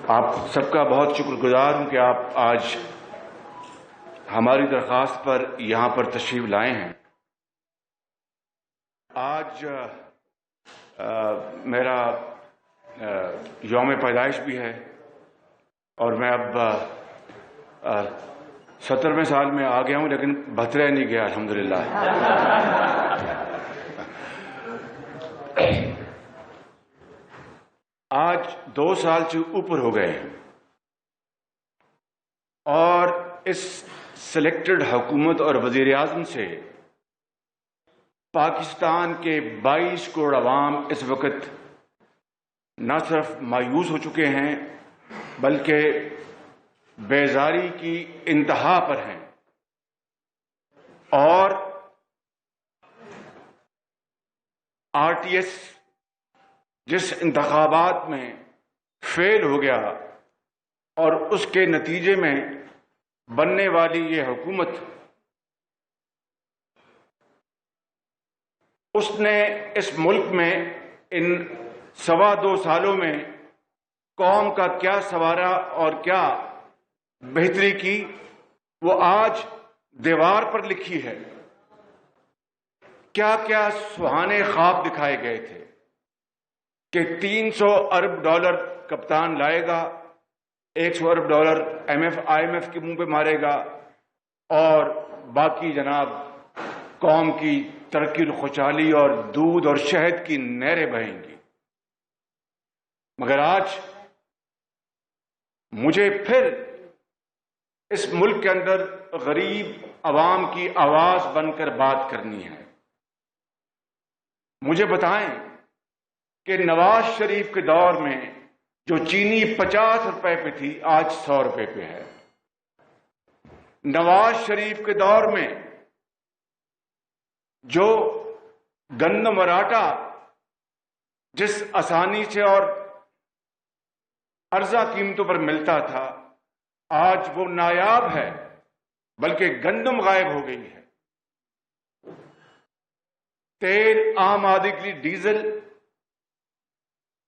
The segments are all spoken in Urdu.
آپ سب کا بہت شکر گزار ہوں کہ آپ آج ہماری درخواست پر یہاں پر تشریف لائے ہیں۔ آج میرا یوم پیدائش بھی ہے اور میں اب 70ویں سال میں آ گیا ہوں، لیکن بھترے نہیں گیا الحمدللہ۔ آج 2 سال سے اوپر ہو گئے ہیں اور اس سلیکٹڈ حکومت اور وزیر اعظم سے پاکستان کے 22 کروڑ عوام اس وقت نہ صرف مایوس ہو چکے ہیں بلکہ بیزاری کی انتہا پر ہیں، اور RTS جس انتخابات میں فیل ہو گیا اور اس کے نتیجے میں بننے والی یہ حکومت، اس نے اس ملک میں ان 2.25 سالوں میں قوم کا کیا سنوارا اور کیا بہتری کی، وہ آج دیوار پر لکھی ہے۔ کیا کیا سہانے خواب دکھائے گئے تھے کہ 300 ارب ڈالر کپتان لائے گا، 100 ارب ڈالر IMF کے منہ پہ مارے گا، اور باقی جناب قوم کی ترقی و خوشحالی اور دودھ اور شہد کی نہریں بہیں گی۔ مگر آج مجھے پھر اس ملک کے اندر غریب عوام کی آواز بن کر بات کرنی ہے۔ مجھے بتائیں کہ نواز شریف کے دور میں جو چینی 50 روپے پہ تھی آج 100 روپے پہ ہے۔ نواز شریف کے دور میں جو گندم اور آٹا جس آسانی سے اور ارزاں قیمتوں پر ملتا تھا، آج وہ نایاب ہے، بلکہ گندم غائب ہو گئی ہے۔ تیل عام آدمی کے لیے ڈیزل،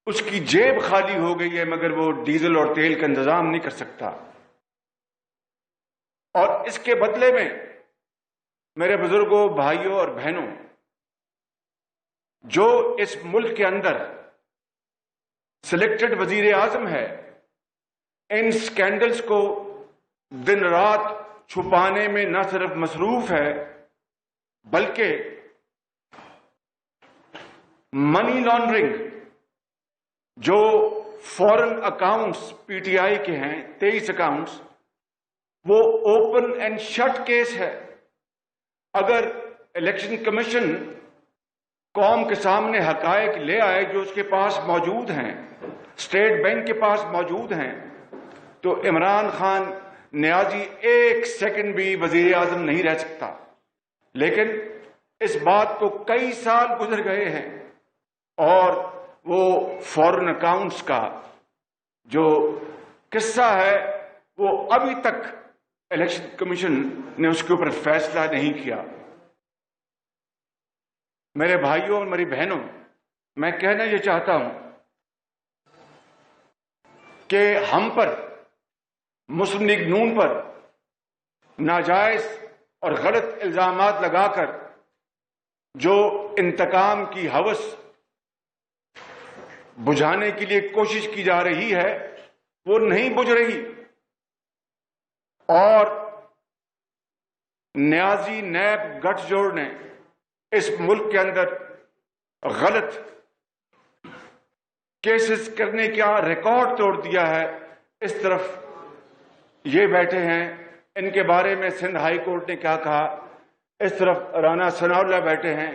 اس کی جیب خالی ہو گئی ہے، مگر وہ ڈیزل اور تیل کا انتظام نہیں کر سکتا۔ اور اس کے بدلے میں میرے بزرگوں، بھائیوں اور بہنوں، جو اس ملک کے اندر سلیکٹڈ وزیر اعظم ہے، ان سکینڈلز کو دن رات چھپانے میں نہ صرف مصروف ہے بلکہ منی لانڈرنگ، جو فورن اکاؤنٹس PTI کے ہیں 23 اکاؤنٹس، وہ اوپن اینڈ شٹ کیس ہے۔ اگر الیکشن کمیشن قوم کے سامنے حقائق لے آئے جو اس کے پاس موجود ہیں، اسٹیٹ بینک کے پاس موجود ہیں، تو عمران خان نیازی 1 سیکنڈ بھی وزیر اعظم نہیں رہ سکتا۔ لیکن اس بات کو کئی سال گزر گئے ہیں اور وہ فورن اکاؤنٹس کا جو قصہ ہے وہ ابھی تک الیکشن کمیشن نے اس کے اوپر فیصلہ نہیں کیا۔ میرے بھائیوں اور میری بہنوں، میں کہنا یہ چاہتا ہوں کہ ہم پر، مسلم لیگ نون پر ناجائز اور غلط الزامات لگا کر جو انتقام کی ہوس بجھانے کے لیے کوشش کی جا رہی ہے، وہ نہیں بجھ رہی، اور نیازی نیب گٹھ جوڑ نے اس ملک کے اندر غلط کیسز کرنے کا ریکارڈ توڑ دیا ہے۔ اس طرف یہ بیٹھے ہیں، ان کے بارے میں سندھ ہائی کورٹ نے کیا کہا، اس طرف رانا ثناء اللہ بیٹھے ہیں،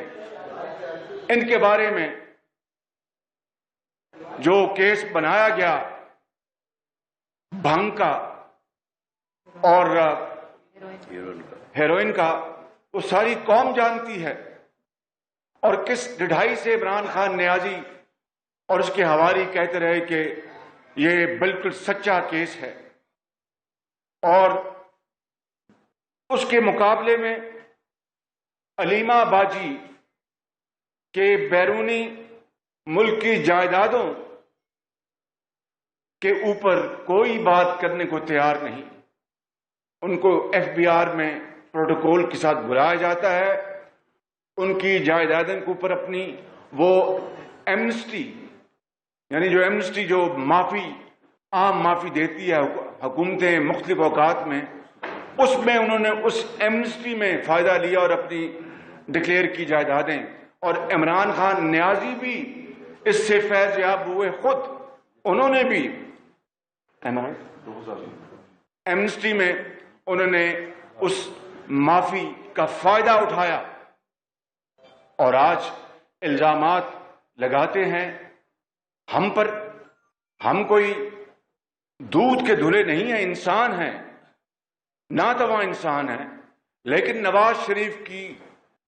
ان کے بارے میں جو کیس بنایا گیا بھنگ کا اور ہیروئن کا، وہ ساری قوم جانتی ہے، اور کس ڈھائی سے عمران خان نیازی اور اس کے حواری کہتے رہے کہ یہ بالکل سچا کیس ہے، اور اس کے مقابلے میں علیمہ باجی کے بیرونی ملک کی جائیدادوں کے اوپر کوئی بات کرنے کو تیار نہیں. ان کو FBR میں پروٹوکول کے ساتھ بلایا جاتا ہے. ان کی جائیدادوں کے اوپر اپنی وہ ایمنسٹی، یعنی جو ایمنسٹی جو عام معافی دیتی ہے حکومتیں مختلف اوقات میں، اس میں انہوں نے اس ایمنسٹی میں فائدہ لیا اور اپنی ڈکلیئر کی جائیدادیں. اور عمران خان نیازی بھی اس سے فیض یاب ہوئے. خود انہوں نے بھی ایمنسٹی میں انہوں نے اس معافی کا فائدہ اٹھایا اور آج الزامات لگاتے ہیں ہم پر. ہم کوئی دودھ کے دھلے نہیں ہیں، انسان ہیں، ناتواں انسان ہیں. لیکن نواز شریف کی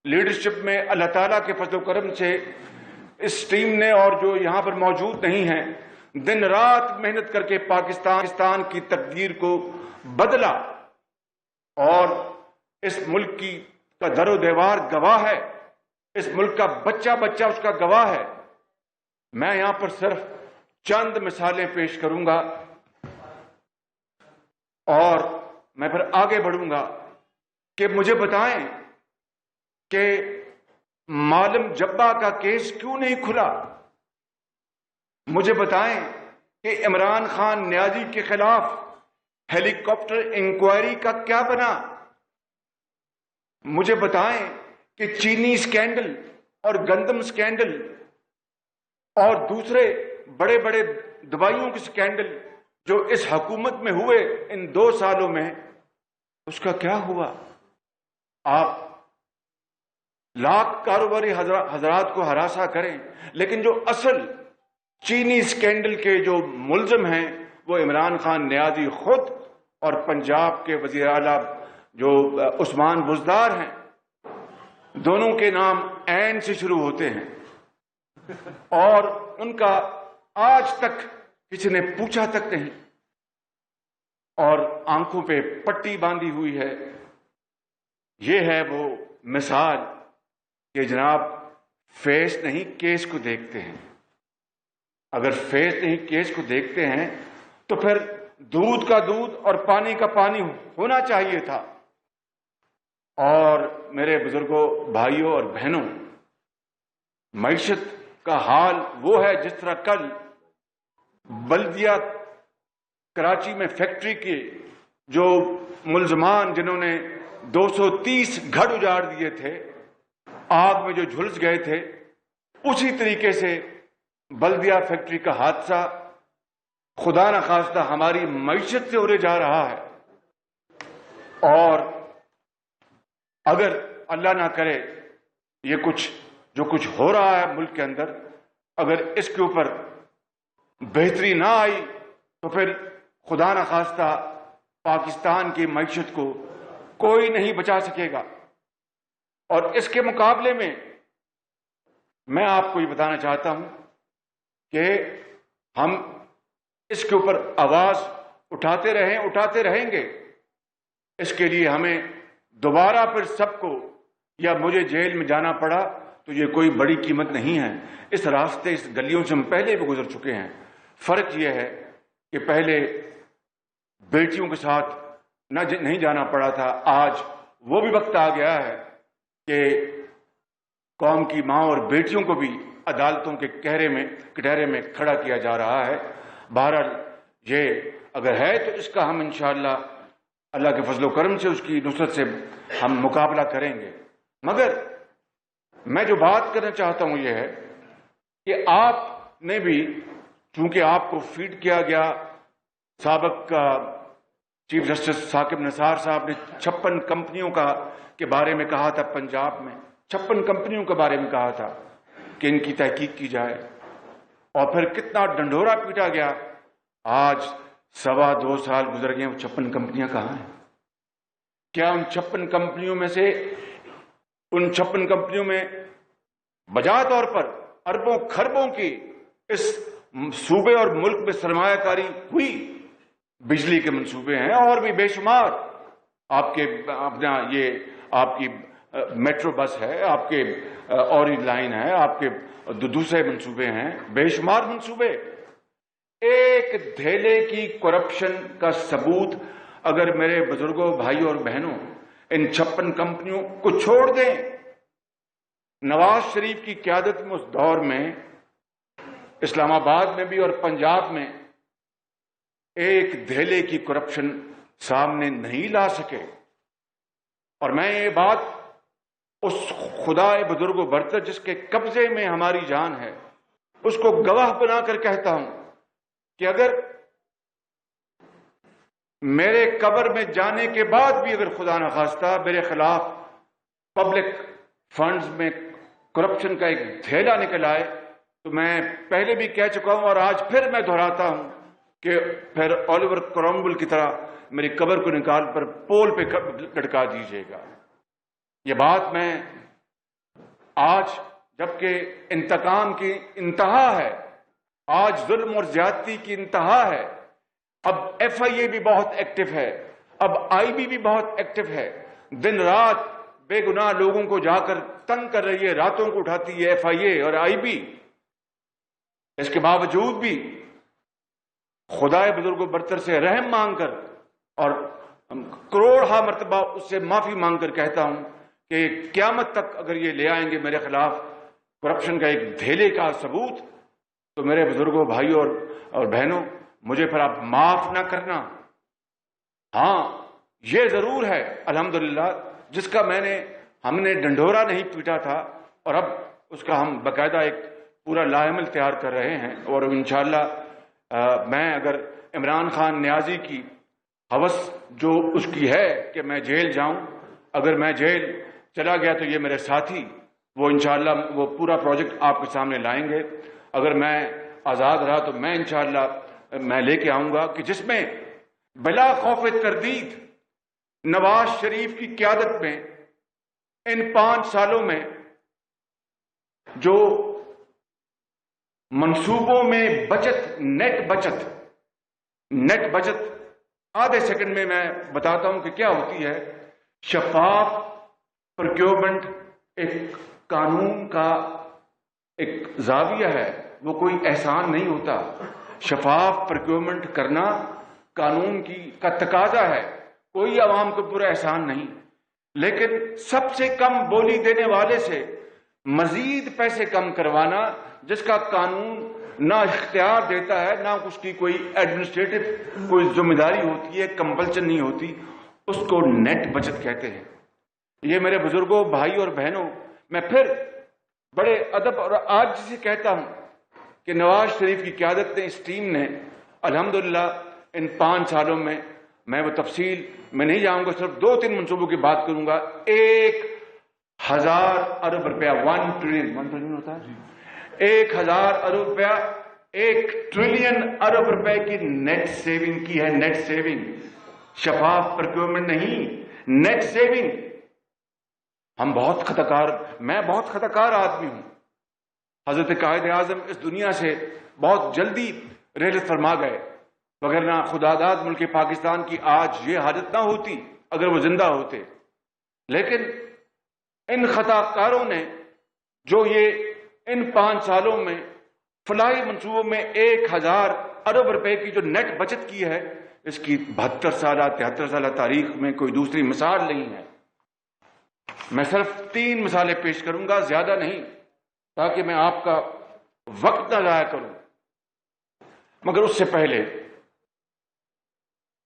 لیڈرشپ میں اللہ تعالیٰ کے فضل و کرم سے اس ٹیم نے، اور جو یہاں پر موجود نہیں ہیں، دن رات محنت کر کے پاکستان کی تقدیر کو بدلا. اور اس ملک کا در و دیوار گواہ ہے، اس ملک کا بچہ اس کا گواہ ہے. میں یہاں پر صرف چند مثالیں پیش کروں گا اور میں پھر آگے بڑھوں گا کہ مجھے بتائیں کہ معلم جبا کا کیس کیوں نہیں کھلا. مجھے بتائیں کہ عمران خان نیازی کے خلاف ہیلی کاپٹر انکوائری کا کیا بنا. مجھے بتائیں کہ چینی سکینڈل اور گندم سکینڈل اور دوسرے بڑے بڑے دوائیوں کے سکینڈل جو اس حکومت میں ہوئے ان 2 سالوں میں، اس کا کیا ہوا. آپ لاکھ کاروباری حضرات کو ہراساں کریں، لیکن جو اصل چینی سکینڈل کے جو ملزم ہیں وہ عمران خان نیازی خود اور پنجاب کے وزیر اعلیٰ جو عثمان بزدار ہیں. دونوں کے نام عین سے شروع ہوتے ہیں اور ان کا آج تک کسی نے پوچھا تک نہیں، اور آنکھوں پہ پٹی باندھی ہوئی ہے. یہ ہے وہ مثال کہ جناب فیس نہیں کیس کو دیکھتے ہیں. اگر فیس نہیں کیس کو دیکھتے ہیں تو پھر دودھ کا دودھ اور پانی کا پانی ہونا چاہیے تھا. اور میرے بزرگوں، بھائیوں اور بہنوں، معیشت کا حال وہ ہے جس طرح کل بلدیہ کراچی میں فیکٹری کے جو ملزمان جنہوں نے 230 گھر اجاڑ دیے تھے، آگ میں جو جھلس گئے تھے، اسی طریقے سے بلدیہ فیکٹری کا حادثہ خدا نخواستہ ہماری معیشت سے اڑے جا رہا ہے. اور اگر اللہ نہ کرے یہ جو کچھ ہو رہا ہے ملک کے اندر، اگر اس کے اوپر بہتری نہ آئی تو پھر خدا نخواستہ پاکستان کی معیشت کو کوئی نہیں بچا سکے گا. اور اس کے مقابلے میں آپ کو یہ بتانا چاہتا ہوں کہ ہم اس کے اوپر آواز اٹھاتے رہیں گے. اس کے لیے ہمیں دوبارہ پھر سب کو، یا مجھے جیل میں جانا پڑا تو یہ کوئی بڑی قیمت نہیں ہے. اس راستے، اس گلیوں سے ہم پہلے بھی گزر چکے ہیں. فرق یہ ہے کہ پہلے بیٹیوں کے ساتھ نہیں جانا پڑا تھا، آج وہ بھی وقت آ گیا ہے کہ قوم کی ماں اور بیٹیوں کو بھی عدالتوں کے کٹہرے میں کھڑا کیا جا رہا ہے. بہرحال یہ اگر ہے تو اس کا ہم انشاءاللہ اللہ کے فضل و کرم سے، اس کی نصرت سے ہم مقابلہ کریں گے. مگر میں جو بات کرنا چاہتا ہوں یہ ہے کہ آپ نے بھی، چونکہ آپ کو فیڈ کیا گیا، سابق چیف جسٹس ثاقب نثار صاحب نے 56 کمپنیوں کے بارے میں کہا تھا، پنجاب میں 56 کمپنیوں کے بارے میں کہا تھا کہ ان کی تحقیق کی جائے، اور پھر کتنا ڈنڈورا پیٹا گیا. آج 2.25 سال گزر گئے، وہ 56 کمپنیاں کہاں ہیں؟ کیا ان 56 کمپنیوں میں سے، ان 56 کمپنیوں میں بجا طور پر اربوں خربوں کی اس صوبے اور ملک میں سرمایہ کاری ہوئی؟ بجلی کے منصوبے ہیں اور بھی بے شمار، آپ کی میٹرو بس ہے، آپ کے اوری لائن ہے، آپ کے دوسرے منصوبے ہیں، بے شمار منصوبے. ایک دھیلے کی کرپشن کا ثبوت اگر میرے بزرگوں، بھائیوں اور بہنوں ان 56 کمپنیوں کو چھوڑ دیں، نواز شریف کی قیادت میں اس دور میں اسلام آباد میں بھی اور پنجاب میں ایک دھیلے کی کرپشن سامنے نہیں لا سکے. اور میں یہ بات اس خدا بزرگ و برتر جس کے قبضے میں ہماری جان ہے اس کو گواہ بنا کر کہتا ہوں کہ اگر میرے قبر میں جانے کے بعد بھی اگر خدا نخواستہ میرے خلاف پبلک فنڈز میں کرپشن کا ایک دھیلا نکل آئے تو میں پہلے بھی کہہ چکا ہوں اور آج پھر میں دہراتا ہوں کہ پھر اولیور کرومبل کی طرح میری قبر کو نکال پر پول پہ لٹکا دیجیے گا. یہ بات میں آج جبکہ انتقام کی انتہا ہے، آج ظلم اور زیادتی کی انتہا ہے، اب ایف آئی اے بھی بہت ایکٹیو ہے، اب آئی بی بھی بہت ایکٹیو ہے، دن رات بے گناہ لوگوں کو جا کر تنگ کر رہی ہے، راتوں کو اٹھاتی ہے ایف آئی اے اور آئی بی. اس کے باوجود بھی خدائے بزرگ و برتر سے رحم مانگ کر اور کروڑہا مرتبہ اس سے معافی مانگ کر کہتا ہوں کہ قیامت تک اگر یہ لے آئیں گے میرے خلاف کرپشن کا ایک دھیلے کا ثبوت تو میرے بزرگوں، بھائیوں اور بہنوں مجھے پھر آپ معاف نہ کرنا. ہاں یہ ضرور ہے الحمدللہ جس کا ہم نے ڈنڈورا نہیں پیٹا تھا اور اب اس کا ہم باقاعدہ ایک پورا لاعمل تیار کر رہے ہیں. اور انشاءاللہ میں اگر عمران خان نیازی کی ہوس جو اس کی ہے کہ میں جیل جاؤں، اگر میں جیل چلا گیا تو یہ میرے ساتھی وہ انشاءاللہ وہ پورا پروجیکٹ آپ کے سامنے لائیں گے. اگر میں آزاد رہا تو میں انشاءاللہ میں لے کے آؤں گا کہ جس میں بلا خوف تردید نواز شریف کی قیادت میں ان 5 سالوں میں جو منصوبوں میں بچت، نیٹ بچت آدھے سیکنڈ میں بتاتا ہوں کہ کیا ہوتی ہے. شفاف پروکیورمنٹ ایک قانون کا ایک زاویہ ہے، وہ کوئی احسان نہیں ہوتا. شفاف پروکیورمنٹ کرنا قانون کا تقاضا ہے، کوئی عوام کو پورا احسان نہیں. لیکن سب سے کم بولی دینے والے سے مزید پیسے کم کروانا جس کا قانون نہ اختیار دیتا ہے نہ اس کی کوئی ایڈمنسٹریٹو کوئی ذمہ داری ہوتی ہے، کمپلشن نہیں ہوتی، اس کو نیٹ بچت کہتے ہیں. یہ میرے بزرگوں، بھائی اور بہنوں میں پھر بڑے ادب اور عاجزی سے کہتا ہوں کہ نواز شریف کی قیادت نے اس ٹیم نے الحمدللہ ان 5 سالوں میں وہ تفصیل میں نہیں جاؤں گا، صرف 2-3 منصوبوں کی بات کروں گا. 1000 ارب روپیہ 1 ٹریلین ہوتا ہے، 1000 ارب روپیہ 1 ٹریلین ارب روپے کی نیٹ سیونگ کی ہے. نیٹ سیونگ، شفاف پروکیورمنٹ نہیں، نیٹ سیونگ. میں بہت خطاکار آدمی ہوں. حضرت قائد اعظم اس دنیا سے بہت جلدی رحلت فرما گئے، وگرنہ خدا داد ملک پاکستان کی آج یہ حالت نہ ہوتی اگر وہ زندہ ہوتے. لیکن ان خطاکاروں نے جو یہ ان 5 سالوں میں فلاحی منصوبوں میں 1000 ارب روپے کی جو نیٹ بچت کی ہے، اس کی 72 سالہ 73 سالہ تاریخ میں کوئی دوسری مثال نہیں ہے. میں صرف 3 مثالیں پیش کروں گا، زیادہ نہیں، تاکہ میں آپ کا وقت نہ ضائع کروں. مگر اس سے پہلے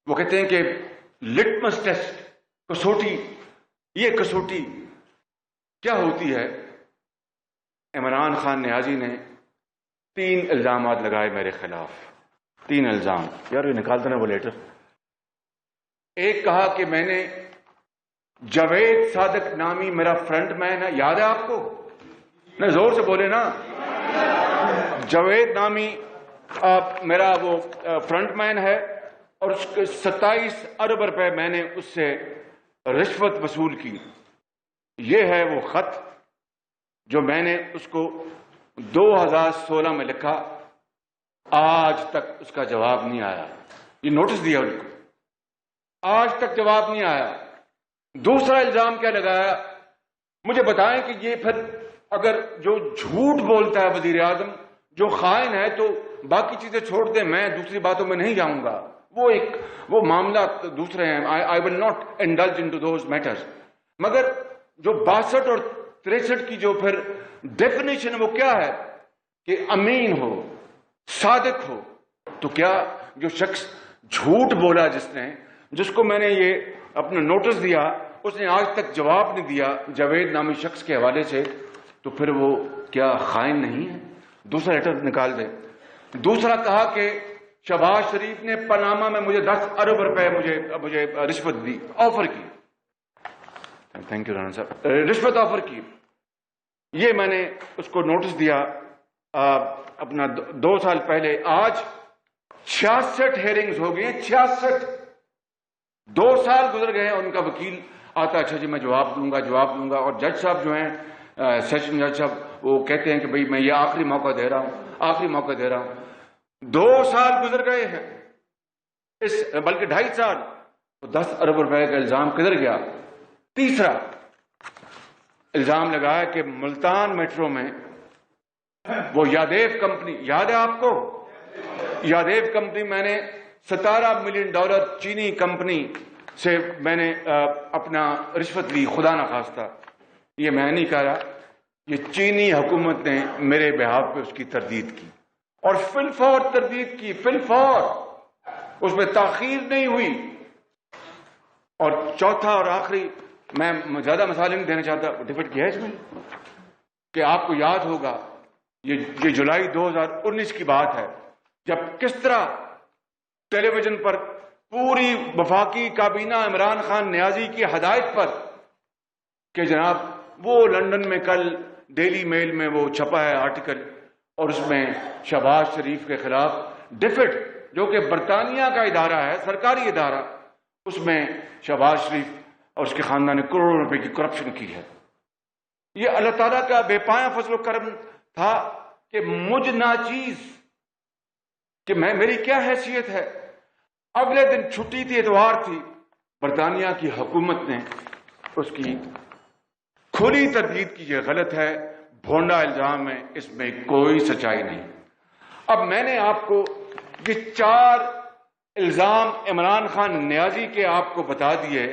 وہ کہتے ہیں کہ لٹمس ٹیسٹ، کسوٹی، یہ کسوٹی کیا ہوتی ہے؟ عمران خان نیازی نے 3 الزامات لگائے میرے خلاف. 3 الزام. یار یہ نکالتا نا وہ لیٹر. ایک کہا کہ میں نے جاوید صادق نامی میرا فرنٹ مین ہے، یاد ہے آپ کو؟ نہ زور سے بولے نا. جاوید نامی میرا وہ فرنٹ مین ہے اور اس کے 27 ارب روپے میں نے اس سے رشوت وصول کی. یہ ہے وہ خط جو میں نے اس کو 2016 میں لکھا، آج تک اس کا جواب نہیں آیا. یہ نوٹس دیا ان کو، آج تک جواب نہیں آیا. دوسرا الزام کیا لگایا؟ مجھے بتائیں کہ یہ پھر اگر جو جھوٹ بولتا ہے وزیر اعظم، جو خائن ہے، تو باقی چیزیں چھوڑ دیں، میں دوسری باتوں میں نہیں جاؤں گا، وہ معاملات دوسرے ہیں. I will not indulge into those matters. مگر جو 62 اور 63 کی جو پھر ڈیفینیشن وہ کیا ہے کہ امین ہو، صادق ہو. تو کیا جو شخص جھوٹ بولا جس کو میں نے یہ اپنا نوٹس دیا، اس نے آج تک جواب نہیں دیا جاوید نامی شخص کے حوالے سے، تو پھر وہ کیا خائن نہیں ہے؟ دوسرا لیٹر نکال دے. دوسرا کہا کہ شہباز شریف نے پاناما میں مجھے 10 ارب روپے مجھے رشوت دی، آفر کی. تھینک یو رانا صاحب. رشوت آفر کی. یہ میں نے اس کو نوٹس دیا اپنا 2 سال پہلے. آج 66 ہیئرنگز ہو گئی ہیں. 66. 2 سال گزر گئے ہیں. ان کا وکیل آتا ہے، اچھا جی میں جواب دوں گا. اور جج صاحب جو ہیں سیشن جج صاحب، وہ کہتے ہیں کہ بھئی میں یہ آخری موقع دے رہا ہوں. 2 سال گزر گئے ہیں، بلکہ 2.5 سال. 10 ارب روپے کا الزام کدھر گیا؟ تیسرا الزام لگایا کہ ملتان میٹرو میں وہ یادیو کمپنی، یاد ہے آپ کو؟ یادیو کمپنی، میں نے $17 ملین چینی کمپنی سے میں نے اپنا رشوت لی، خدا نخواستہ. یہ میں نہیں کہہ رہا، یہ چینی حکومت نے میرے بہاف پہ اس کی تردید کی، اور فی الفور تردید کی، فی الفور. اس میں تاخیر نہیں ہوئی. اور چوتھا اور آخری، میں زیادہ مثالیں نہیں دینا چاہتا، ڈیبیٹ کیا ہے اس میں، کہ آپ کو یاد ہوگا یہ جولائی 2019 کی بات ہے، جب کس طرح ٹیلی ویژن پر پوری وفاقی کابینہ عمران خان نیازی کی ہدایت پر کہ جناب وہ لندن میں کل ڈیلی میل میں وہ چھپا ہے آرٹیکل، اور اس میں شہباز شریف کے خلاف ڈیفٹ، جو کہ برطانیہ کا ادارہ ہے، سرکاری ادارہ، اس میں شہباز شریف اور اس کے خاندان نے کروڑوں روپے کی کرپشن کی ہے. یہ اللہ تعالیٰ کا بے پایاں فضل و کرم تھا کہ مجھ ناچیز کہ میری کیا حیثیت ہے. اگلے دن چھٹی تھی، اتوار تھی، برطانیہ کی حکومت نے اس کی کھلی تردید کی. یہ غلط ہے، بھونڈا الزام ہے، اس میں کوئی سچائی نہیں. اب میں نے آپ کو یہ 4 الزام عمران خان نیازی کے آپ کو بتا دیے،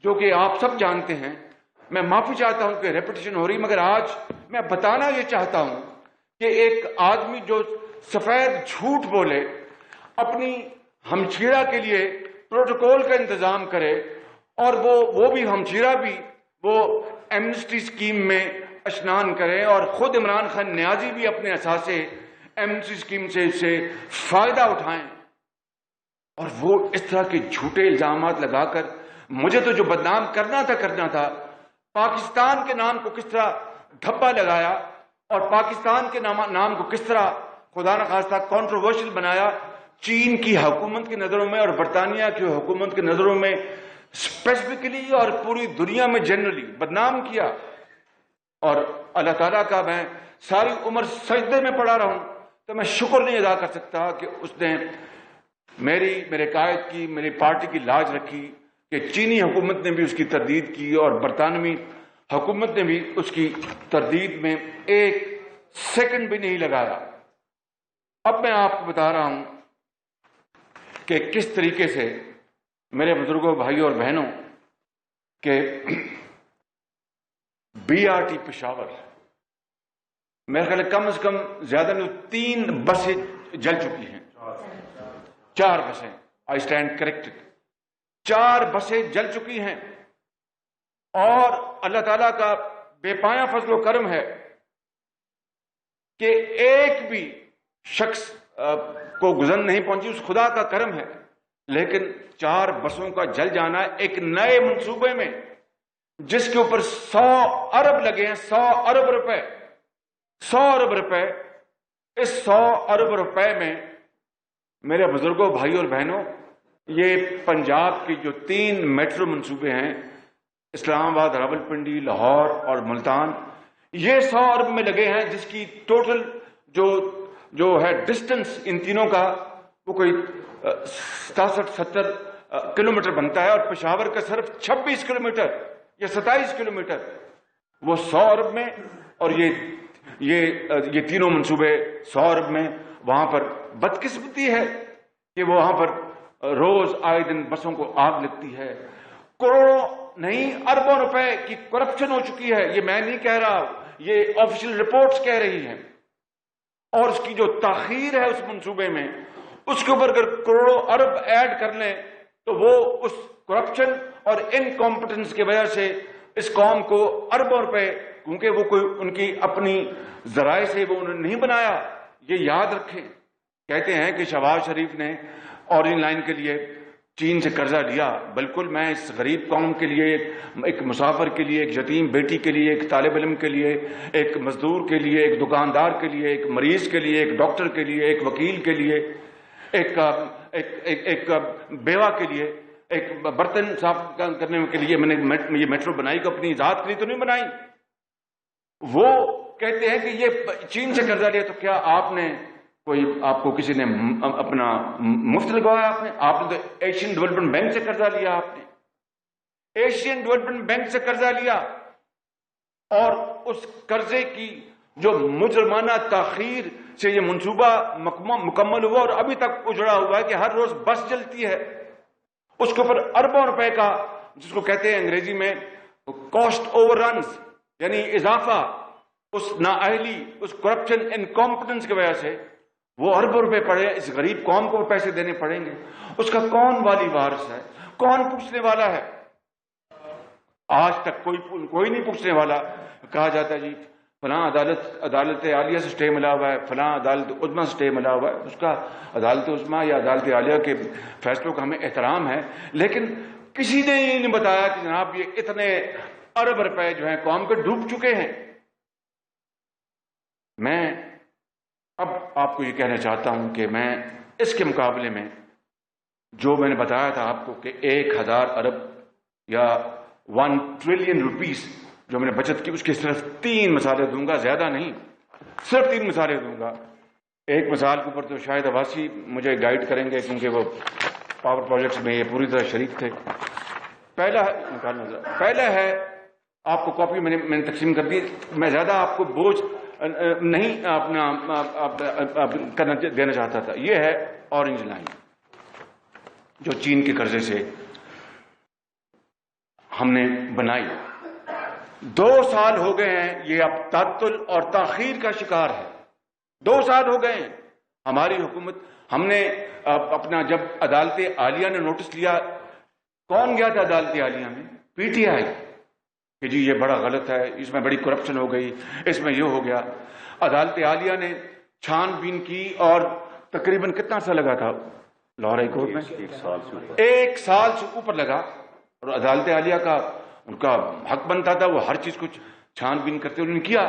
جو کہ آپ سب جانتے ہیں. میں معافی چاہتا ہوں کہ ریپیٹیشن ہو رہی، مگر آج میں بتانا یہ چاہتا ہوں کہ ایک آدمی جو سفید جھوٹ بولے، اپنی ہمشیرہ کے لیے پروٹوکول کا انتظام کرے، اور وہ بھی ہمشیرہ بھی وہ ایمنسٹی اسکیم میں اشنان کرے، اور خود عمران خان نیازی بھی اپنے اثاثے ایمنسٹی اسکیم سے فائدہ اٹھائیں، اور وہ اس طرح کے جھوٹے الزامات لگا کر مجھے تو جو بدنام کرنا تھا، پاکستان کے نام کو کس طرح دھبا لگایا، اور پاکستان کے نام کو کس طرح خدا نخواستہ کنٹروورشل بنایا چین کی حکومت کی نظروں میں اور برطانیہ کی حکومت کی نظروں میں اسپیسیفکلی، اور پوری دنیا میں جنرلی بدنام کیا. اور اللہ تعالیٰ کا میں ساری عمر سجدے میں پڑا رہا ہوں تو میں شکر نہیں ادا کر سکتا کہ اس نے میرے قائد کی، میری پارٹی کی لاج رکھی، کہ چینی حکومت نے بھی اس کی تردید کی اور برطانوی حکومت نے بھی اس کی تردید میں 1 سیکنڈ بھی نہیں لگایا. اب میں آپ کو بتا رہا ہوں کہ کس طریقے سے میرے بزرگوں، بھائیوں اور بہنوں، کہ BRT پشاور، میرے خیال کم از کم زیادہ نہیں 3 بسیں جل چکی ہیں. 4 بسیں، آئی اسٹینڈ کریکٹڈ، 4 بسیں جل چکی ہیں. اور اللہ تعالیٰ کا بے پایاں فضل و کرم ہے کہ ایک بھی شخص کو گزن نہیں پہنچی، اس خدا کا کرم ہے. لیکن 4 بسوں کا جل جانا ایک نئے منصوبے میں، جس کے اوپر 100 ارب لگے ہیں، 100 ارب روپے، 100 ارب روپے. اس 100 ارب روپے میں میرے بزرگوں، بھائیوں اور بہنوں، یہ پنجاب کی جو 3 میٹرو منصوبے ہیں، اسلام آباد، راولپنڈی، لاہور اور ملتان، یہ 100 ارب میں لگے ہیں، جس کی ٹوٹل جو ہے ڈسٹنس ان تینوں کا وہ کوئی 67-70 کلومیٹر بنتا ہے، اور پشاور کا صرف 26 کلومیٹر یا 27 کلومیٹر، وہ 100 ارب میں. اور یہ تینوں منصوبے 100 ارب میں، وہاں پر بدقسمتی ہے کہ وہاں پر روز آئے دن بسوں کو آگ لگتی ہے. کروڑوں نہیں اربوں روپے کی کرپشن ہو چکی ہے. یہ میں نہیں کہہ رہا, یہ آفیشیل رپورٹس کہہ رہی ہیں. اور اس کی جو تاخیر ہے اس منصوبے میں, اس کے اوپر اگر کروڑوں ارب ایڈ کر لیں تو وہ اس کرپشن اور انکمپٹنس کی وجہ سے اس قوم کو اربوں روپے, کیونکہ وہ کوئی ان کی اپنی ذرائع سے وہ انہوں نے نہیں بنایا. یہ یاد رکھیں. کہتے ہیں کہ شہباز شریف نے اورنج لائن کے لیے چین سے قرضہ لیا. بالکل, میں اس غریب قوم کے لیے, ایک مسافر کے لیے, ایک یتیم بیٹی کے لیے, ایک طالب علم کے لیے, ایک مزدور کے لیے, ایک دکاندار کے لیے, ایک مریض کے لیے, ایک ڈاکٹر کے لیے, ایک وکیل کے لیے, ایک بیوہ کے لیے, ایک برتن صاف کرنے کے لیے میں نے یہ میٹرو بنائی کہ اپنی ذات کے لیے تو نہیں بنائی. وہ کہتے ہیں کہ یہ چین سے قرضہ لیا, تو کیا آپ نے کوئی, آپ کو کسی نے اپنا مفت لگوایا؟ آپ نے تو ایشین ڈیولپمنٹ بینک سے قرضہ لیا. آپ نے ایشین ڈیولپمنٹ بینک سے قرضہ لیا اور اس قرضے کی جو مجرمانہ تاخیر سے یہ منصوبہ مکمل ہوا اور ابھی تک اجڑا ہوا ہے کہ ہر روز بس چلتی ہے, اس کے اوپر اربوں روپے کا, جس کو کہتے ہیں انگریزی میں کاسٹ اوور رنز, یعنی اضافہ, اس نااہلی, اس کرپشن, انکمپٹنس کی وجہ سے وہ اربوں روپے پڑے. اس غریب قوم کو پیسے دینے پڑیں گے. اس کا کون والی وارث ہے؟ کون پوچھنے والا ہے؟ آج تک کوئی نہیں پوچھنے والا. کہا جاتا ہے جی فلاں عدالت عالیہ سے سٹے ملا ہوا ہے, فلاں عدالت عظمیٰ سے سٹے ملا ہوا ہے. اس کا عدالت عظمیٰ یا عدالت عالیہ کے فیصلوں کا ہمیں احترام ہے, لیکن کسی نے یہ نہیں بتایا کہ جناب یہ اتنے ارب روپے جو ہیں قوم کے ڈوب چکے ہیں. میں اب آپ کو یہ کہنا چاہتا ہوں کہ میں اس کے مقابلے میں جو میں نے بتایا تھا آپ کو کہ 1000 ارب یا 1 ٹریلین روپیز جو میں نے بچت کی, اس کے صرف 3 مثالیں دوں گا, زیادہ نہیں, صرف 3 مثالیں دوں گا. ایک مثال کے اوپر تو شاید عباسی مجھے گائیڈ کریں گے کیونکہ وہ پاور پروجیکٹس میں یہ پوری طرح شریک تھے. پہلا ہے, آپ کو کاپی میں نے تقسیم کر دی, میں زیادہ آپ کو بوجھ نہیں اپنا دینا چاہتا تھا. یہ ہے اورنج لائن جو چین کے قرضے سے ہم نے بنائی. 2 سال ہو گئے ہیں یہ اب تعطل اور تاخیر کا شکار ہے. 2 سال ہو گئے ہیں ہماری حکومت. ہم نے اپنا جب عدالت عالیہ نے نوٹس لیا, کون گیا تھا عدالت عالیہ میں؟ پی ٹی آئی, کہ جی یہ بڑا غلط ہے, اس میں بڑی کرپشن ہو گئی, اس میں یہ ہو گیا. عدالت عالیہ نے چھان بین کی اور تقریباً کتنا سا لگا تھا لاہور ہائی کورٹ میں؟ 1 سال سے اوپر لگا. اور عدالت عالیہ کا ان کا حق بنتا تھا وہ ہر چیز کو چھان بین کرتے, انہوں نے کیا.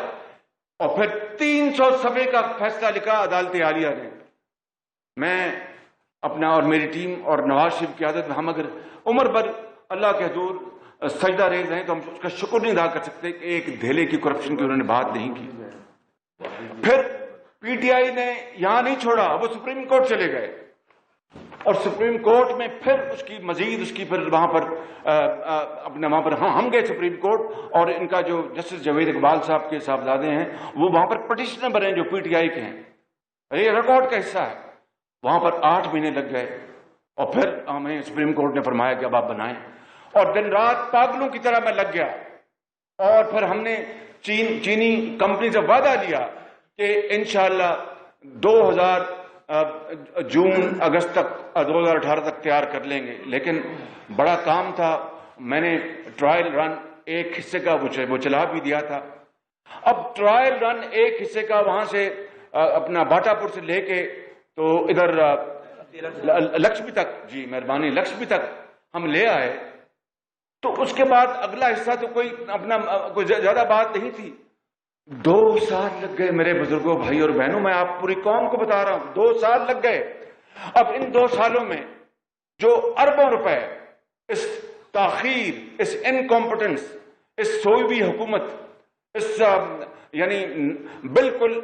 اور پھر 300 صفحے کا فیصلہ لکھا عدالت عالیہ نے. میں اپنا اور میری ٹیم اور نواز شریف کی عادت میں, ہم اگر عمر بھر اللہ کے حضور سجدہ ریز ہیں تو ہم اس کا شکر نہیں ادا کر سکتے کہ ایک دھیلے کی کرپشن کی انہوں نے بات نہیں کی. پھر پی ٹی آئی نے یہاں نہیں چھوڑا, وہ سپریم کورٹ چلے گئے اور سپریم کورٹ میں پھر اس کی مزید اس کی پھر وہاں پر اپنے وہاں پر ہم گئے سپریم کورٹ, اور ان کا جو جسٹس جاوید اقبال صاحب کے صاحبزادے ہیں وہ وہاں پر پٹیشنر بنے جو پی ٹی آئی کے ہیں. یہ ریکارڈ کا حصہ ہے. وہاں پر 8 مہینے لگ گئے اور پھر ہمیں سپریم کورٹ نے فرمایا کہ اب آپ بنائیں, اور دن رات پاگلوں کی طرح میں لگ گیا. اور پھر ہم نے چینی کمپنی سے وعدہ لیا کہ انشاءاللہ 2000 جون اگست تک 2018 تک تیار کر لیں گے. لیکن بڑا کام تھا, میں نے ٹرائل رن ایک حصے کا وہ چلا بھی دیا تھا. اب ٹرائل رن ایک حصے کا وہاں سے اپنا باٹا پور سے لے کے تو ادھر لکشمی تک, جی مہربانی, لکشمی تک ہم لے آئے. تو اس کے بعد اگلا حصہ تو کوئی زیادہ بات نہیں تھی. 2 سال لگ گئے میرے بزرگوں, بھائی اور بہنوں, میں آپ پوری قوم کو بتا رہا ہوں, 2 سال لگ گئے. اب ان 2 سالوں میں جو اربوں روپے اس تاخیر, اس انکمپٹنس, اس سوئی ہوئی حکومت, اس یعنی بالکل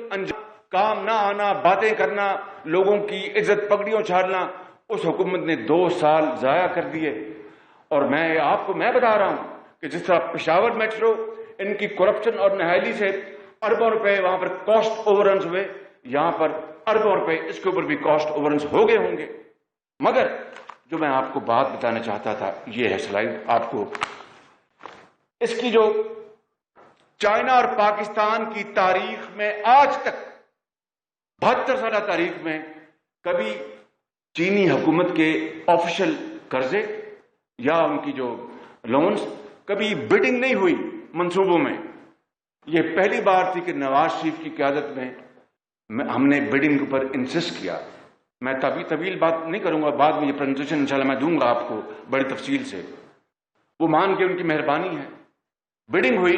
کام نہ آنا, باتیں کرنا, لوگوں کی عزت پگڑیوں چھاڑنا, اس حکومت نے 2 سال ضائع کر دیے. اور میں آپ کو بتا رہا ہوں کہ جس طرح پشاور میٹرو ان کی کرپشن اور نااہلی سے اربوں روپے وہاں پر کاسٹ اوور رنز ہوئے, یہاں پر اربوں روپے اس کے اوپر بھی کاسٹ اوورنس ہو گئے ہوں گے. مگر جو میں آپ کو بات بتانا چاہتا تھا یہ ہے سلائیڈ آپ کو اس کی جو چائنا اور پاکستان کی تاریخ میں آج تک 72 سالہ تاریخ میں کبھی چینی حکومت کے آفیشل قرضے یا ان کی جو لونز کبھی بڈنگ نہیں ہوئی منصوبوں میں. یہ پہلی بار تھی کہ نواز شریف کی قیادت میں ہم نے بڈنگ پر انسسٹ کیا. میں طویل بات نہیں کروں گا, بعد میں یہ پریزنٹیشن انشاءاللہ میں دوں گا آپ کو بڑی تفصیل سے. وہ مان کے ان کی مہربانی ہے. بڈنگ ہوئی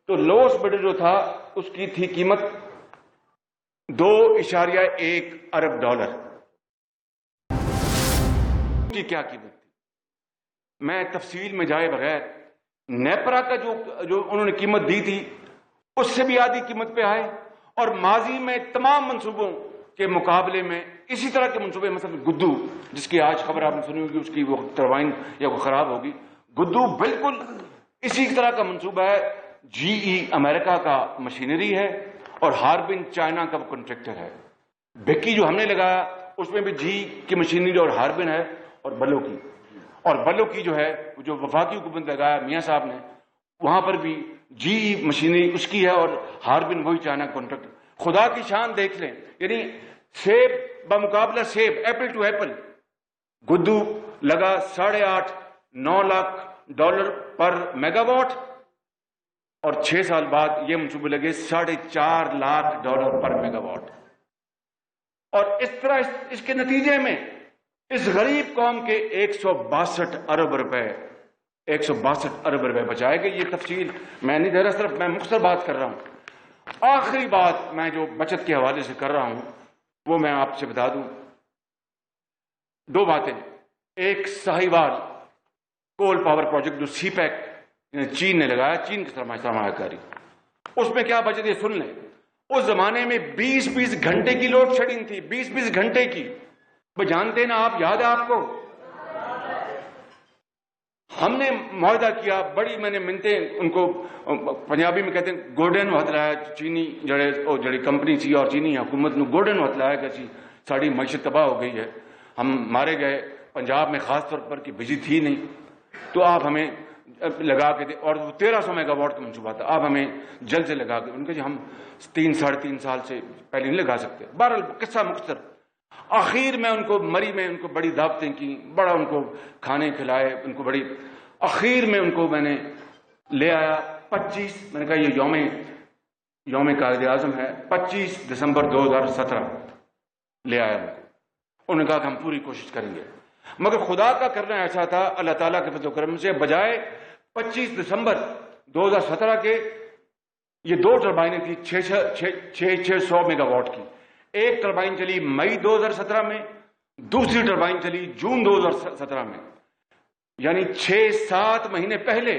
تو لوسٹ بڈر جو تھا اس کی تھی قیمت $2.1 ارب کی کیا قیمت تھی میں تفصیل میں جائے بغیر نیپرا کا جو انہوں نے قیمت دی تھی اس سے بھی آدھی قیمت پہ آئے. اور ماضی میں تمام منصوبوں کے مقابلے میں اسی طرح کے منصوبے, مثلا گدو جس کی آج خبر آپ نے سنی ہوگی, اس کی وہ ٹربائن یا وہ خراب ہوگی. گدو بالکل اسی طرح کا منصوبہ ہے. جی ای امریکہ کا مشینری ہے اور ہاربن چائنا کا وہ کنٹریکٹر ہے. بھکی جو ہم نے لگایا اس میں بھی جی کی مشینری اور ہاربن ہے, اور بلو کی جو ہے جو وفاقی حکومت لگایا میاں صاحب نے, وہاں پر بھی جی مشینری اس کی ہے اور ہاربن وہی چائنا کانٹریکٹر. خدا کی شان دیکھ لیں, یعنی سیب بمقابلہ سیب, ایپل ٹو ایپل. گدو لگا $8.5-9 لاکھ پر میگا واٹ, اور 6 سال بعد یہ منصوبے لگے $4.5 لاکھ پر میگا واٹ. اور اس طرح اس کے نتیجے میں اس غریب قوم کے 162 ارب روپے بچائے گئے. یہ تفصیل میں نہیں دے رہا, صرف میں مختصر بات کر رہا ہوں. آخری بات میں جو بچت کے حوالے سے کر رہا ہوں وہ میں آپ سے بتا دوں. 2 باتیں. ایک ساہیوال کول پاور پروجیکٹ جو سی پیک چین نے لگایا, چین کی سرمایہ کاری, اس میں کیا بچت ہے سن لیں. اس زمانے میں 20 گھنٹے کی لوڈ شیڈنگ تھی, 20 گھنٹے کی. وہ جانتے نا آپ, یاد ہے آپ کو, ہم نے معاہدہ کیا, بڑی میں نے منتیں ان کو, پنجابی میں کہتے ہیں گوڈن ہاتھ لایا چینی جڑی کمپنی تھی اور چینی حکومت نے گوڈن ہاتھ لایا کہ ساری معیشت تباہ ہو گئی ہے, ہم مارے گئے. پنجاب میں خاص طور پر کہ بجلی تھی نہیں, تو آپ ہمیں لگا کے دے, اور وہ 1300 میگا واٹ کا منصوبہ تھا, آپ ہمیں جلد سے لگا کے. ان کے ہم 3-3.5 سال سے پہلے نہیں لگا سکتے. بہرحال قصہ مختصر, آخر میں ان کو مری میں ان کو بڑی دعوتیں کی, بڑا ان کو کھانے کھلائے, ان کو بڑی, آخر میں ان کو میں نے لے آیا 25, میں نے کہا یہ یوم قائد اعظم ہے, 25 دسمبر 2017 لے آیا ان کو. انہوں نے کہا کہ ہم پوری کوشش کریں گے. مگر خدا کا کرنا ایسا تھا, اللہ تعالیٰ کے فضل و کرم سے, بجائے 25 دسمبر 2017 کے یہ 2 ٹربائنیں تھیں 600 میگا واٹ کی. ایک ٹربائن چلی مئی 2017 میں, دوسری ٹربائن چلی جون 2017 میں, یعنی 6-7 مہینے پہلے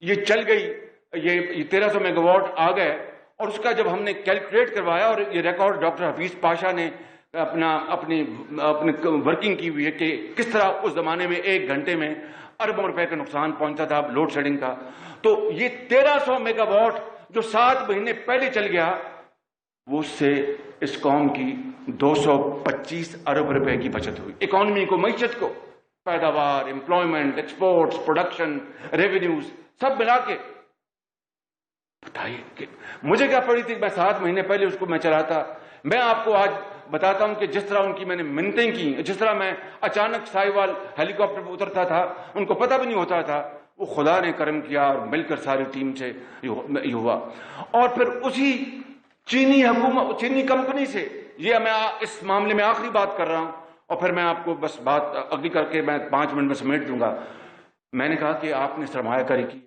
یہ چل گئی. یہ 1300 میگا واٹ آ گئے. اور اس کا جب ہم نے کیلکولیٹ کروایا, اور یہ ریکارڈ ڈاکٹر حفیظ پاشا نے اپنی ورکنگ کی ہوئی ہے کہ کس طرح اس زمانے میں 1 گھنٹے میں اربوں روپے کا نقصان پہنچتا تھا لوڈ شیڈنگ کا. تو یہ 1300 میگا واٹ جو 7 مہینے پہلے چل گیا, وہ اس سے اس قوم کی 225 ارب روپے کی بچت ہوئی. اکانومی کو, معیشت کو, پیداوار, امپلائمنٹ, ایکسپورٹس, پروڈکشن, ریونیوز سب ملا کے. بتائیے کہ مجھے کیا پڑی تھی, میں 7 مہینے پہلے اس کو میں چلاتا. میں آپ کو آج بتاتا ہوں کہ جس طرح ان کی میں نے منتیں کی, جس طرح میں اچانک ساہیوال ہیلی کاپٹر پہ اترتا تھا, ان کو پتہ بھی نہیں ہوتا تھا, وہ خدا نے کرم کیا اور مل کر ساری ٹیم سے یہ ہوا. اور پھر اسی چینی کمپنی سے, یہ میں اس معاملے میں آخری بات کر رہا ہوں, اور پھر میں آپ کو بس بات اگلی کر کے میں 5 منٹ میں سمیٹ دوں گا. میں نے کہا کہ آپ نے سرمایہ کاری کی.